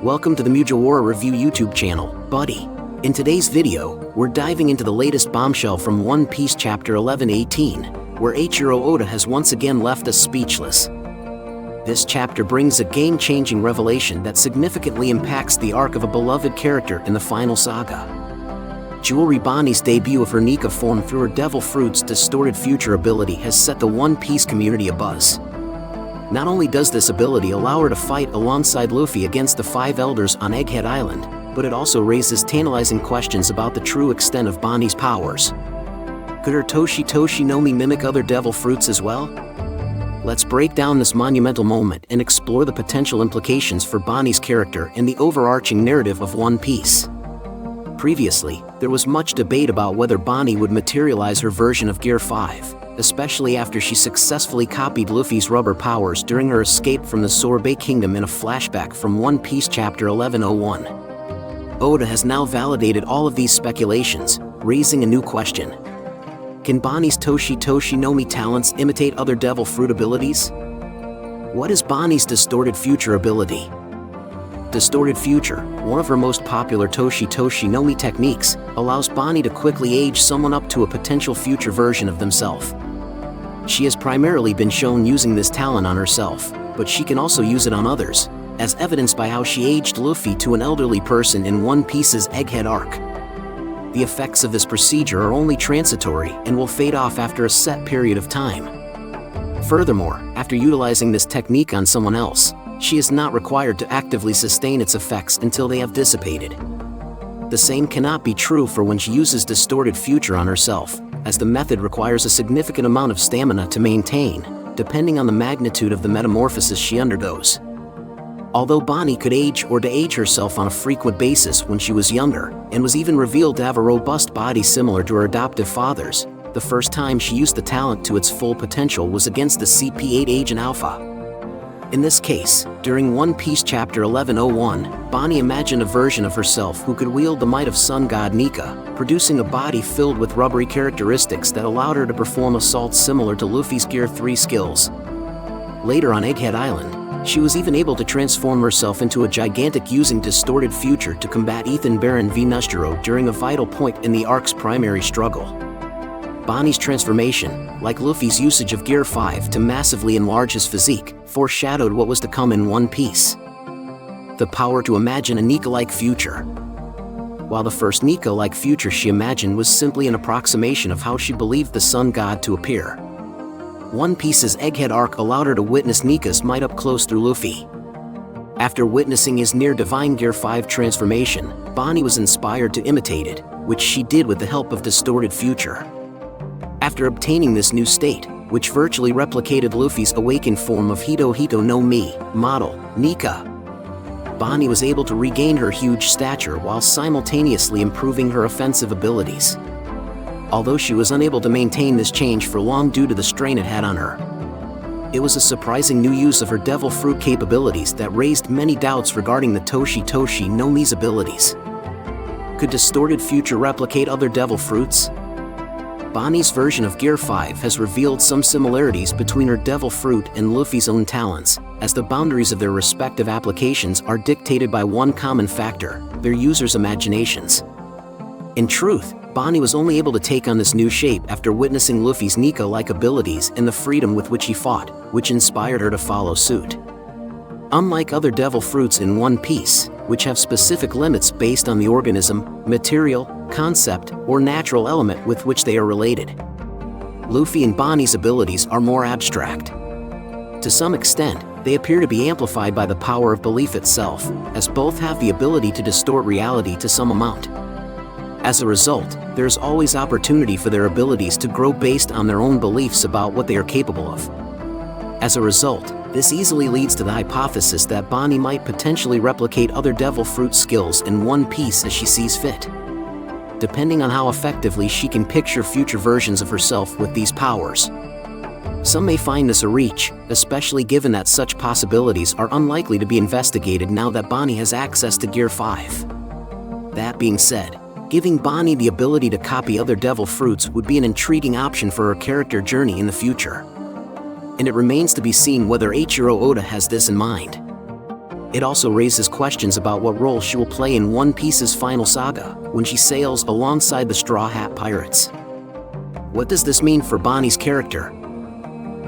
Welcome to the Jewelry Review YouTube channel, buddy. In today's video, we're diving into the latest bombshell from One Piece chapter 1118, where Eiichiro Oda has once again left us speechless. This chapter brings a game-changing revelation that significantly impacts the arc of a beloved character in the final saga. Jewelry Bonney's debut of her Nika form through her Devil Fruit's distorted future ability has set the One Piece community abuzz. Not only does this ability allow her to fight alongside Luffy against the Five Elders on Egghead Island, but it also raises tantalizing questions about the true extent of Bonney's powers. Could her Toshi Toshi no Mi mimic other Devil Fruits as well? Let's break down this monumental moment and explore the potential implications for Bonney's character and the overarching narrative of One Piece. Previously, there was much debate about whether Bonney would materialize her version of Gear 5, especially after she successfully copied Luffy's rubber powers during her escape from the Sorbet Kingdom in a flashback from One Piece chapter 1101. Oda has now validated all of these speculations, raising a new question. Can Bonney's Toshi Toshi no Mi talents imitate other Devil Fruit abilities? What is Bonney's distorted future ability? Distorted Future, one of her most popular Toshi Toshi no Mi techniques, allows Bonney to quickly age someone up to a potential future version of themselves. She has primarily been shown using this talent on herself, but she can also use it on others, as evidenced by how she aged Luffy to an elderly person in One Piece's Egghead arc. The effects of this procedure are only transitory and will fade off after a set period of time. Furthermore, after utilizing this technique on someone else, she is not required to actively sustain its effects until they have dissipated. The same cannot be true for when she uses Distorted Future on herself, as the method requires a significant amount of stamina to maintain, depending on the magnitude of the metamorphosis she undergoes. Although Bonney could age or de-age herself on a frequent basis when she was younger, and was even revealed to have a robust body similar to her adoptive father's, the first time she used the talent to its full potential was against the CP8 Agent Alpha. In this case, during One Piece chapter 1101, Bonney imagined a version of herself who could wield the might of sun god Nika, producing a body filled with rubbery characteristics that allowed her to perform assaults similar to Luffy's Gear 3 skills. Later on Egghead Island, she was even able to transform herself into a gigantic using Distorted Future to combat Ethan Baron v Nusjiro during a vital point in the arc's primary struggle. Bonney's transformation, like Luffy's usage of Gear 5 to massively enlarge his physique, foreshadowed what was to come in One Piece. The power to imagine a Nika-like future. While the first Nika-like future she imagined was simply an approximation of how she believed the sun god to appear, One Piece's Egghead arc allowed her to witness Nika's might up close through Luffy. After witnessing his near-divine Gear 5 transformation, Bonney was inspired to imitate it, which she did with the help of Distorted Future. After obtaining this new state, which virtually replicated Luffy's awakened form of Hito Hito no Mi model, Nika, Bonney was able to regain her huge stature while simultaneously improving her offensive abilities. Although she was unable to maintain this change for long due to the strain it had on her, it was a surprising new use of her Devil Fruit capabilities that raised many doubts regarding the Toshi Toshi no Mi's abilities. Could Distorted Future replicate other Devil Fruits? Bonney's version of Gear 5 has revealed some similarities between her Devil Fruit and Luffy's own talents, as the boundaries of their respective applications are dictated by one common factor: their users' imaginations. In truth, Bonney was only able to take on this new shape after witnessing Luffy's Nika-like abilities and the freedom with which he fought, which inspired her to follow suit. Unlike other Devil Fruits in One Piece, which have specific limits based on the organism, material, concept, or natural element with which they are related, Luffy and Bonney's abilities are more abstract. To some extent, they appear to be amplified by the power of belief itself, as both have the ability to distort reality to some amount. As a result, there is always opportunity for their abilities to grow based on their own beliefs about what they are capable of. As a result, this easily leads to the hypothesis that Bonney might potentially replicate other Devil Fruit skills in One Piece as she sees fit, depending on how effectively she can picture future versions of herself with these powers. Some may find this a reach, especially given that such possibilities are unlikely to be investigated now that Bonney has access to Gear 5. That being said, giving Bonney the ability to copy other Devil Fruits would be an intriguing option for her character journey in the future. And it remains to be seen whether Eiichiro Oda has this in mind. It also raises questions about what role she will play in One Piece's final saga, when she sails alongside the Straw Hat Pirates. What does this mean for Bonnie's character?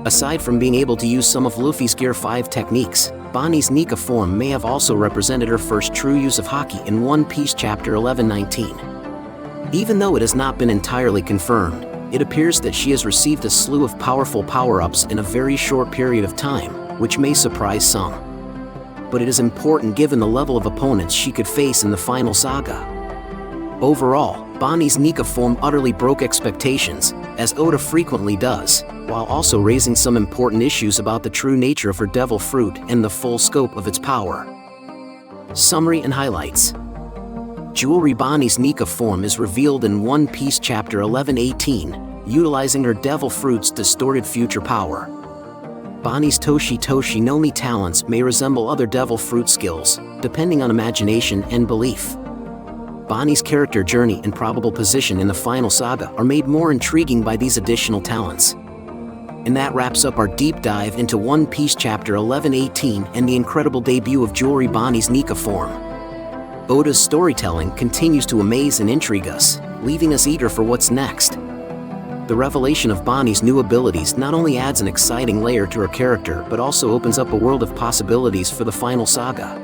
Aside from being able to use some of Luffy's Gear 5 techniques, Bonnie's Nika form may have also represented her first true use of haki in One Piece Chapter 1119. Even though it has not been entirely confirmed, it appears that she has received a slew of powerful power-ups in a very short period of time, which may surprise some. But it is important given the level of opponents she could face in the final saga. Overall, Bonnie's Nika form utterly broke expectations, as Oda frequently does, while also raising some important issues about the true nature of her devil fruit and the full scope of its power. Summary and highlights. Jewelry Bonnie's Nika form is revealed in One Piece Chapter 1118, utilizing her devil fruit's distorted future power. Bonnie's Toshi Toshi no Mi talents may resemble other devil fruit skills, depending on imagination and belief. Bonnie's character journey and probable position in the final saga are made more intriguing by these additional talents. And that wraps up our deep dive into One Piece Chapter 1118 and the incredible debut of Jewelry Bonnie's Nika form. Oda's storytelling continues to amaze and intrigue us, leaving us eager for what's next. The revelation of Bonnie's new abilities not only adds an exciting layer to her character but also opens up a world of possibilities for the final saga.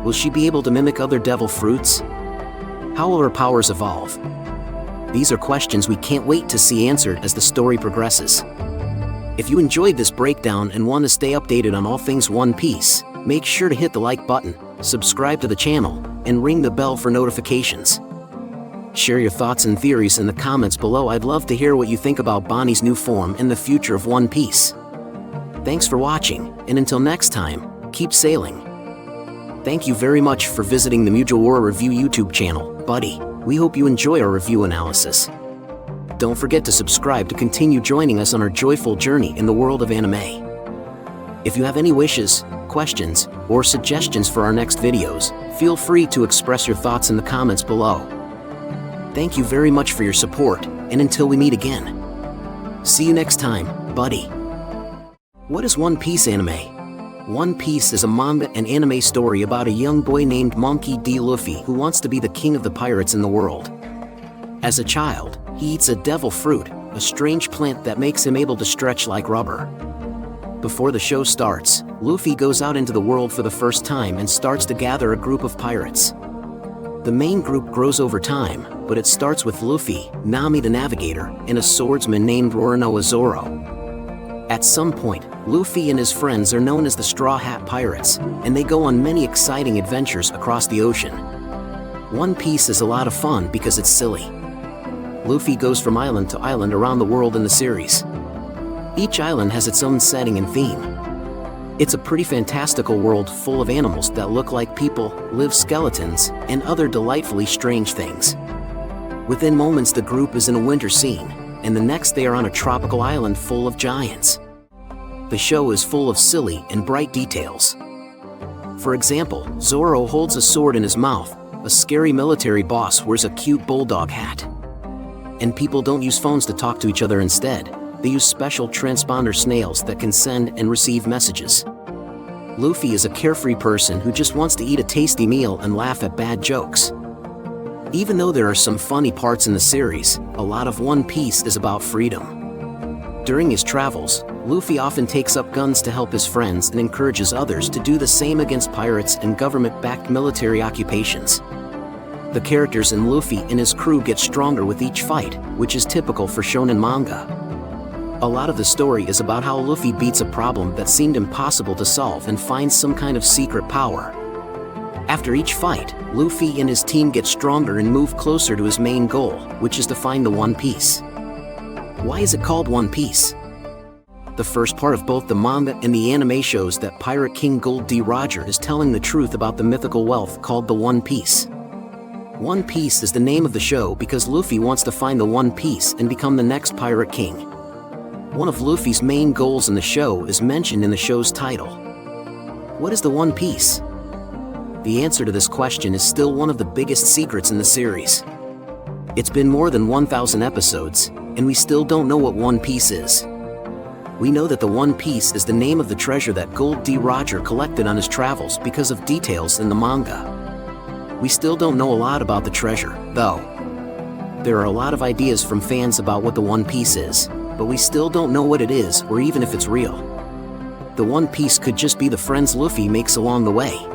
Will she be able to mimic other devil fruits? How will her powers evolve? These are questions we can't wait to see answered as the story progresses. If you enjoyed this breakdown and want to stay updated on all things One Piece, make sure to hit the like button, subscribe to the channel, and ring the bell for notifications. Share your thoughts and theories in the comments below. I'd love to hear what you think about Bonnie's new form and the future of One Piece. Thanks for watching, and until next time, keep sailing. Thank you very much for visiting the Mujoura Review YouTube channel, buddy. We hope you enjoy our review analysis. Don't forget to subscribe to continue joining us on our joyful journey in the world of anime. If you have any wishes, questions, or suggestions for our next videos, feel free to express your thoughts in the comments below. Thank you very much for your support, and until we meet again. See you next time, buddy. What is One Piece anime? One Piece is a manga and anime story about a young boy named Monkey D. Luffy who wants to be the king of the pirates in the world. As a child, he eats a devil fruit, a strange plant that makes him able to stretch like rubber. Before the show starts, Luffy goes out into the world for the first time and starts to gather a group of pirates. The main group grows over time, but it starts with Luffy, Nami the Navigator, and a swordsman named Roronoa Zoro. At some point, Luffy and his friends are known as the Straw Hat Pirates, and they go on many exciting adventures across the ocean. One Piece is a lot of fun because it's silly. Luffy goes from island to island around the world in the series. Each island has its own setting and theme. It's a pretty fantastical world full of animals that look like people, live skeletons, and other delightfully strange things. Within moments the group is in a winter scene, and the next they are on a tropical island full of giants. The show is full of silly and bright details. For example, Zoro holds a sword in his mouth, a scary military boss wears a cute bulldog hat. And people don't use phones to talk to each other instead. They use special transponder snails that can send and receive messages. Luffy is a carefree person who just wants to eat a tasty meal and laugh at bad jokes. Even though there are some funny parts in the series, a lot of One Piece is about freedom. During his travels, Luffy often takes up guns to help his friends and encourages others to do the same against pirates and government-backed military occupations. The characters in Luffy and his crew get stronger with each fight, which is typical for shonen manga. A lot of the story is about how Luffy beats a problem that seemed impossible to solve and finds some kind of secret power. After each fight, Luffy and his team get stronger and move closer to his main goal, which is to find the One Piece. Why is it called One Piece? The first part of both the manga and the anime shows that Pirate King Gold D. Roger is telling the truth about the mythical wealth called the One Piece. One Piece is the name of the show because Luffy wants to find the One Piece and become the next Pirate King. One of Luffy's main goals in the show is mentioned in the show's title. What is the One Piece? The answer to this question is still one of the biggest secrets in the series. It's been more than 1,000 episodes, and we still don't know what One Piece is. We know that the One Piece is the name of the treasure that Gold D. Roger collected on his travels because of details in the manga. We still don't know a lot about the treasure, though. There are a lot of ideas from fans about what the One Piece is, but we still don't know what it is or even if it's real. The One Piece could just be the friends Luffy makes along the way.